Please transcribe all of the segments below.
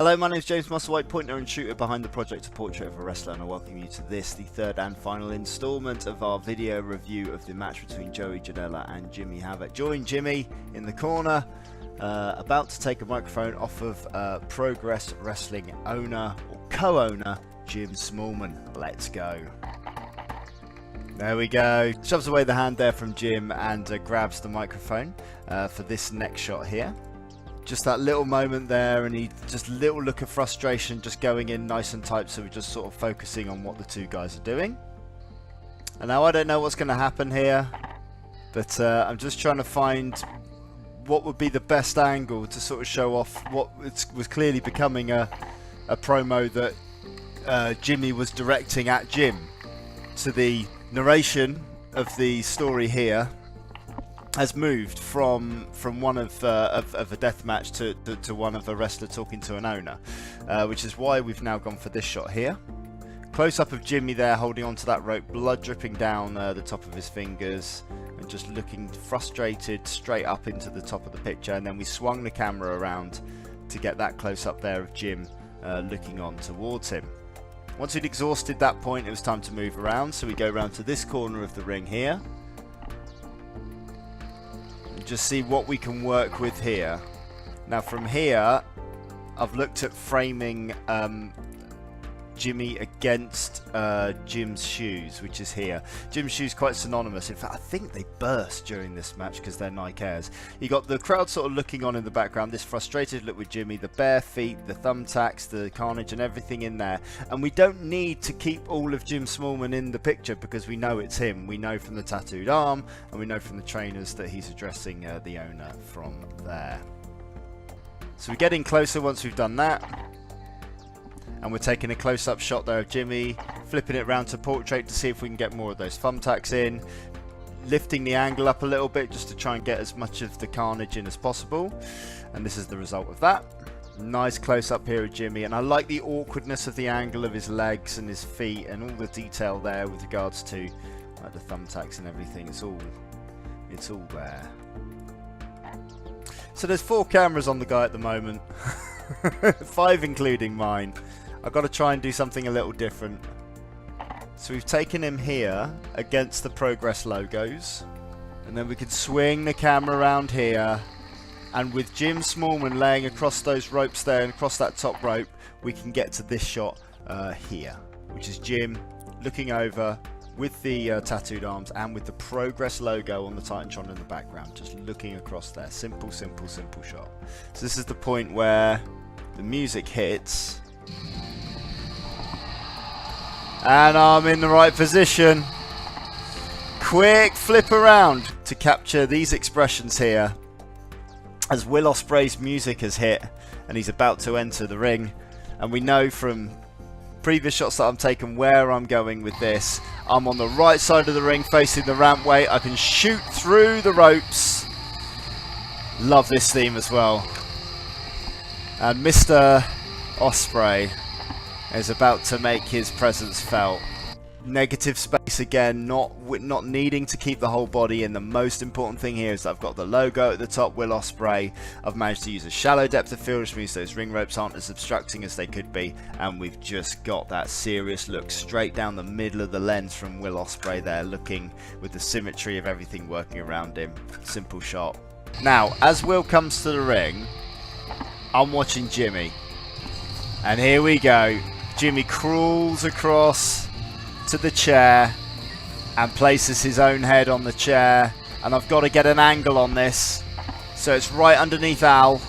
Hello, my name is James Musselwhite, pointer and shooter behind the project A Portrait of a Wrestler, and I welcome you to this, the third and final instalment of our video review of the match between Joey Janela and Jimmy Havoc. Join Jimmy in the corner, about to take a microphone off of Progress Wrestling owner, or co-owner, Jim Smallman. Let's go. There we go. Shoves away the hand there from Jim and grabs the microphone for this next shot here. Just that little moment there, and he just little look of frustration, just going in nice and tight, so we're just sort of focusing on what the two guys are doing. And now I don't know what's going to happen here, but I'm just trying to find what would be the best angle to sort of show off what was clearly becoming a promo that Jimmy was directing at Jim. So the narration of the story here has moved from one of a death match to one of a wrestler talking to an owner, which is why we've now gone for this shot here. Close up of Jimmy there holding onto that rope, blood dripping down the top of his fingers, and just looking frustrated straight up into the top of the picture. And then we swung the camera around to get that close up there of Jim looking on towards him. Once we'd exhausted that point, it was time to move around, so we go around to this corner of the ring here. Just see what we can work with here. Now from here, I've looked at framing Jimmy against Jim's shoes, which is here. Jim's shoes quite synonymous. In fact, I think they burst during this match because they're Nike Airs. You got the crowd sort of looking on in the background, this frustrated look with Jimmy, the bare feet, the thumbtacks, the carnage and everything in there. And we don't need to keep all of Jim Smallman in the picture because we know it's him. We know from the tattooed arm, and we know from the trainers that he's addressing the owner from there. So we're getting closer once we've done that. And we're taking a close-up shot there of Jimmy, flipping it around to portrait to see if we can get more of those thumbtacks in, lifting the angle up a little bit just to try and get as much of the carnage in as possible. And this is the result of that. Nice close-up here of Jimmy, and I like the awkwardness of the angle of his legs and his feet and all the detail there with regards to like the thumbtacks and everything. It's all there. So there's 4 cameras on the guy at the moment, 5 including mine. I've got to try and do something a little different. So we've taken him here against the Progress logos, and then we can swing the camera around here, and with Jim Smallman laying across those ropes there and across that top rope, we can get to this shot here, which is Jim looking over with the tattooed arms and with the Progress logo on the Titantron in the background, just looking across there. Simple, simple, simple shot. So this is the point where the music hits, and I'm in the right position. Quick flip around to capture these expressions here as Will Ospreay's music has hit and he's about to enter the ring. And we know from previous shots that I've taken where I'm going with this. I'm on the right side of the ring facing the rampway. I can shoot through the ropes. Love this theme as well. And Mr. Ospreay is about to make his presence felt. Negative space again, not needing to keep the whole body in. The most important thing here is that I've got the logo at the top, Will Ospreay. I've managed to use a shallow depth of field, which means those ring ropes aren't as obstructing as they could be, and we've just got that serious look straight down the middle of the lens from Will Ospreay there, looking with the symmetry of everything working around him. Simple shot. Now, as Will comes to the ring, I'm watching Jimmy, and here we go. Jimmy crawls across to the chair and places his own head on the chair, and I've got to get an angle on this so it's right underneath Al,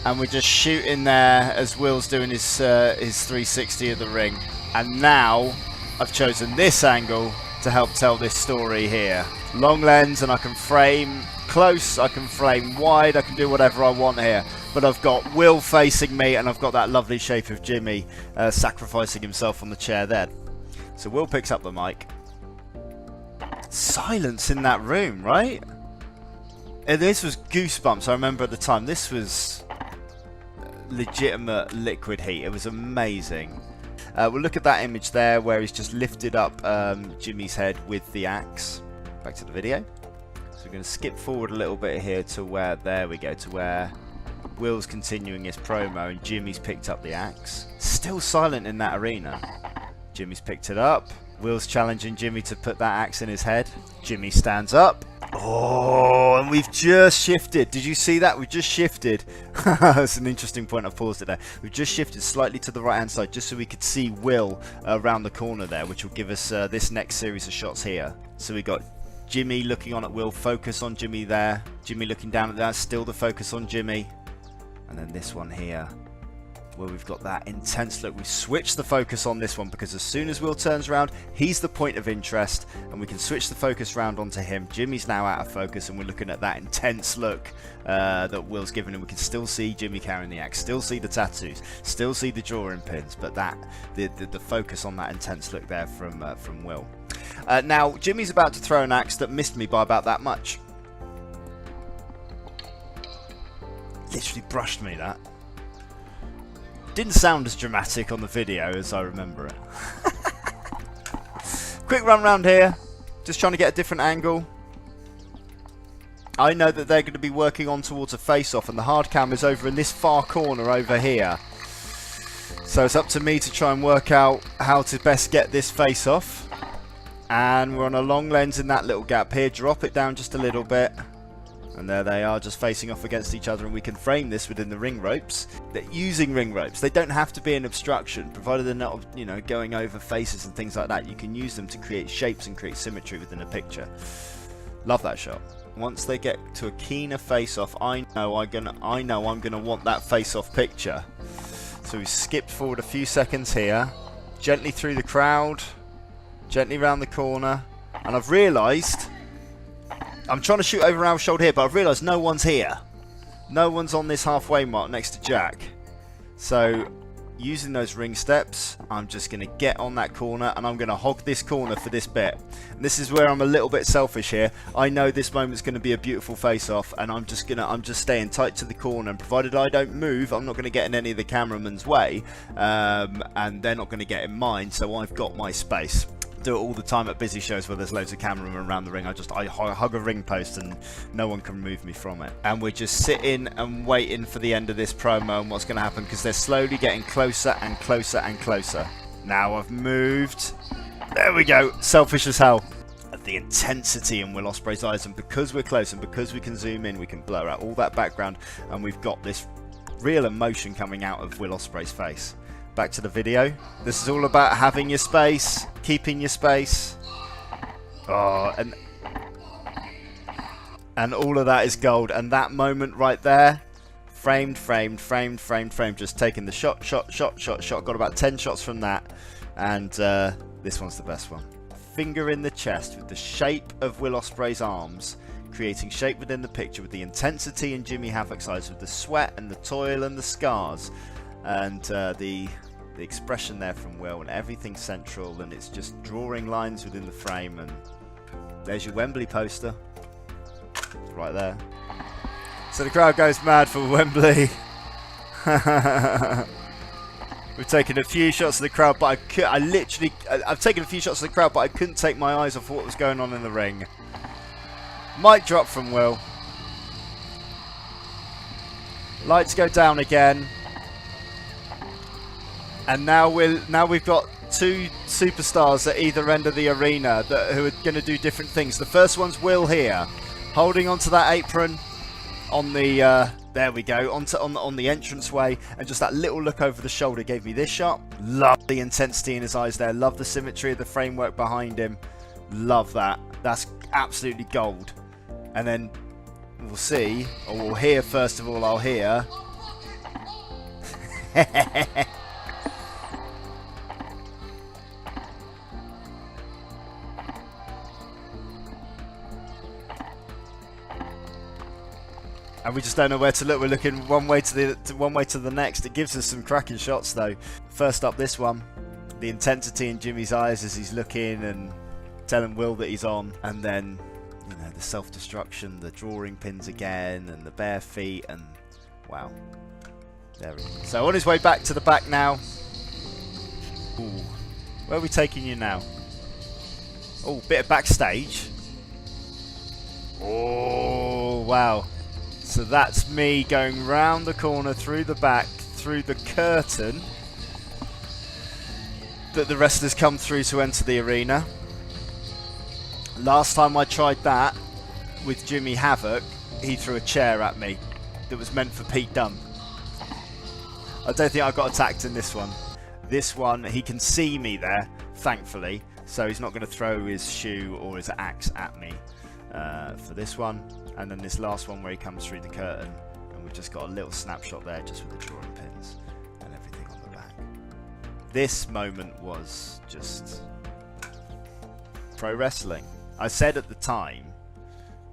and we're just shooting there as Will's doing his 360 of the ring. And now I've chosen this angle to help tell this story here. Long lens, and I can frame close, I can frame wide, I can do whatever I want here, but I've got Will facing me, and I've got that lovely shape of Jimmy sacrificing himself on the chair there. So Will picks up the mic. Silence in that room, right? And this was goosebumps. I remember at the time, this was legitimate liquid heat. It was amazing. We'll look at that image there where he's just lifted up Jimmy's head with the axe. Back to the video. So we're going to skip forward a little bit here to where, there we go, to where Will's continuing his promo, and Jimmy's picked up the axe. Still silent in that arena. Jimmy's picked it up. Will's challenging Jimmy to put that axe in his head. Jimmy stands up. Oh, and we've just shifted. Did you see that? We've just shifted. That's an interesting point. I paused it there. We've just shifted slightly to the right-hand side just so we could see Will around the corner there, which will give us this next series of shots here. So we got Jimmy looking on at Will, focus on Jimmy there. Jimmy looking down at that, still the focus on Jimmy. And then this one here, where we've got that intense look. We've switched the focus on this one because as soon as Will turns around, he's the point of interest, and we can switch the focus round onto him. Jimmy's now out of focus, and we're looking at that intense look that Will's given him. We can still see Jimmy carrying the axe, still see the tattoos, still see the drawing pins, but that the focus on that intense look there from Will. Now Jimmy's about to throw an axe that missed me by about that much. Literally brushed me, that. Didn't sound as dramatic on the video as I remember it. Quick run round here, just trying to get a different angle. I know that they're going to be working on towards a face-off, and the hard cam is over in this far corner over here. So it's up to me to try and work out how to best get this face-off. And we're on a long lens in that little gap here. Drop it down just a little bit. And there they are, just facing off against each other, and we can frame this within the ring ropes. They're using ring ropes. They don't have to be an obstruction, provided they're not, you know, going over faces and things like that. You can use them to create shapes and create symmetry within a picture. Love that shot. Once they get to a keener face-off, I know I'm gonna want that face-off picture. So we skipped forward a few seconds here, gently through the crowd, gently round the corner, and I've realised. I'm trying to shoot over Al's shoulder here, but I've realised no one's here. No one's on this halfway mark next to Jack. So, using those ring steps, I'm just going to get on that corner, and I'm going to hog this corner for this bit. And this is where I'm a little bit selfish here. I know this moment's going to be a beautiful face-off, and I'm just staying tight to the corner. And provided I don't move, I'm not going to get in any of the cameraman's way, and they're not going to get in mine. So I've got my space. Do it all the time at busy shows where there's loads of cameramen around the ring. I hug a ring post and no one can remove me from it. And we're just sitting and waiting for the end of this promo and what's going to happen, because they're slowly getting closer and closer and closer. Now I've moved. There we go. Selfish as hell. The intensity in Will Ospreay's eyes, and because we're close and because we can zoom in, we can blur out all that background, and we've got this real emotion coming out of Will Ospreay's face. Back to the video. This is all about having your space, keeping your space. Oh, and all of that is gold. And that moment right there, framed, just taking the shot. Got about 10 shots from that, and this one's the best one. Finger in the chest with the shape of Will Ospreay's arms, creating shape within the picture with the intensity in Jimmy Havoc's eyes, with the sweat and the toil and the scars, and the expression there from Will, and everything central, and it's just drawing lines within the frame. And there's your Wembley poster right there. So the crowd goes mad for Wembley. We've taken a few shots of the crowd, but I've taken a few shots of the crowd, but I couldn't take my eyes off what was going on in the ring. Mic drop from Will. Lights go down again. And now we've got two superstars at either end of the arena who are going to do different things. The first one's Will here, holding onto that apron on the there we go, on the entranceway, and just that little look over the shoulder gave me this shot. Love the intensity in his eyes there. Love the symmetry of the framework behind him. Love that. That's absolutely gold. And then we'll see, or we'll hear first of all. I'll hear. And we just don't know where to look. We're looking one way to the next. It gives us some cracking shots though. First up, this one, the intensity in Jimmy's eyes as he's looking and telling Will that he's on, and then the self-destruction, the drawing pins again, and the bare feet, and wow, there we go. So on his way back to the back now. Ooh, where are we taking you now? Oh, bit of backstage. Oh wow. So that's me going round the corner, through the back, through the curtain that the wrestlers come through to enter the arena. Last time I tried that with Jimmy Havoc, he threw a chair at me that was meant for Pete Dunne. I don't think I got attacked in this one. This one, he can see me there, thankfully, so he's not going to throw his shoe or his axe at me for this one. And then this last one where he comes through the curtain, and we've just got a little snapshot there just with the drawing pins and everything on the back. This moment was just pro wrestling. I said at the time,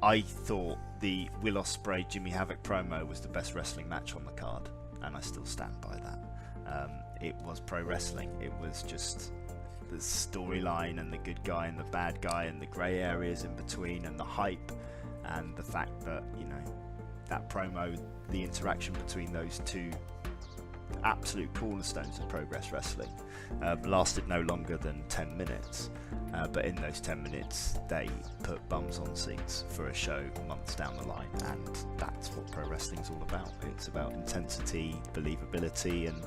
I thought the Will Ospreay Jimmy Havoc promo was the best wrestling match on the card, and I still stand by that. It was pro wrestling. It was just the storyline and the good guy and the bad guy and the grey areas in between and the hype and the fact that, you know, that promo, the interaction between those two absolute cornerstones of Progress Wrestling lasted no longer than 10 minutes. But in those 10 minutes, they put bums on seats for a show months down the line, and that's what pro wrestling's all about. It's about intensity, believability, and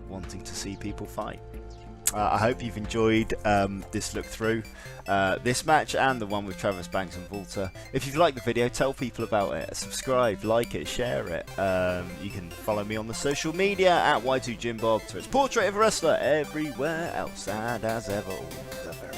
wanting to see people fight. I hope you've enjoyed this look through this match and the one with Travis Banks and Volta. If you've liked the video, tell people about it. Subscribe, like it, share it. You can follow me on the social media at Y2JimBob. So it's Portrait of a Wrestler everywhere else, and as ever, all the very